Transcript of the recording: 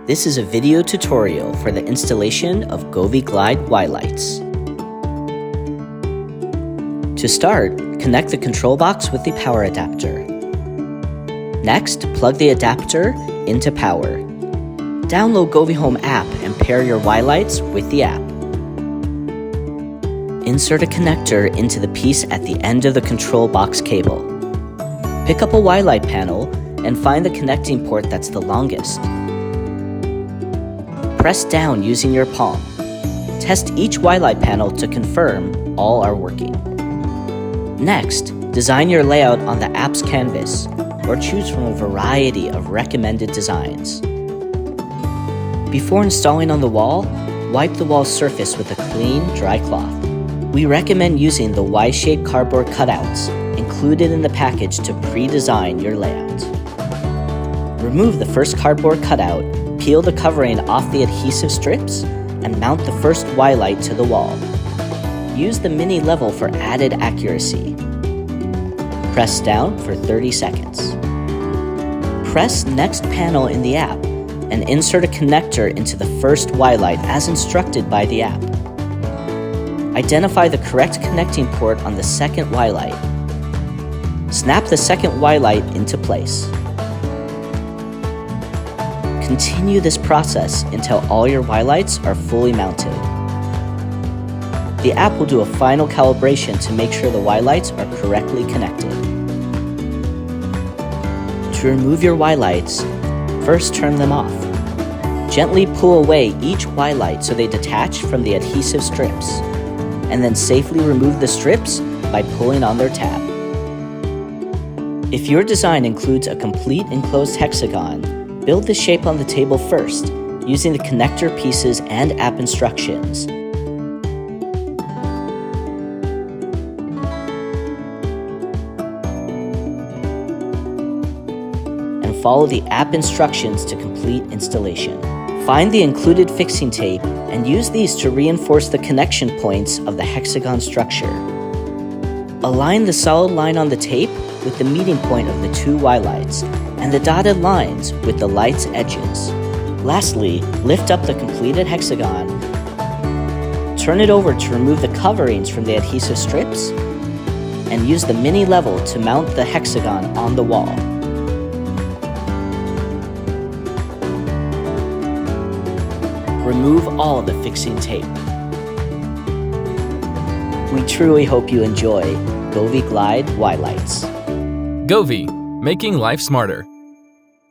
This is a video tutorial for the installation of Govee Glide Y lights. To start, connect the control box with the power adapter. Next, plug the adapter into power. Download Govee Home app and pair your Y lights with the app. Insert a connector into the piece at the end of the control box cable. Pick up a Y light panel and find the connecting port that's the longest. Press down using your palm. Test each Y light panel to confirm all are working. Next, design your layout on the app's canvas, or choose from a variety of recommended designs. Before installing on the wall, wipe the wall surface with a clean, dry cloth. We recommend using the Y-shaped cardboard cutouts included in the package to pre-design your layout. Remove the first cardboard cutout, peel the covering off the adhesive strips, and mount the first Y light to the wall. Use the mini level for added accuracy. Press down for 30 seconds. Press Next panel in the app and insert a connector into the first Y light as instructed by the app. Identify the correct connecting port on the second Y light. Snap the second Y light into place. Continue this process until all your Y lights are fully mounted. The app will do a final calibration to make sure the Y lights are correctly connected. To remove your Y lights, first turn them off. Gently pull away each Y light so they detach from the adhesive strips, and then safely remove the strips by pulling on their tab. If your design includes a complete enclosed hexagon, build the shape on the table first, using the connector pieces and app instructions. And follow the app instructions to complete installation. Find the included fixing tape and use these to reinforce the connection points of the hexagon structure. Align the solid line on the tape with the meeting point of the two Y lights and the dotted lines with the light's edges. Lastly, lift up the completed hexagon, turn it over to remove the coverings from the adhesive strips, and use the mini level to mount the hexagon on the wall. Remove all the fixing tape. We truly hope you enjoy Govee Glide Y lights. Govee, making life smarter.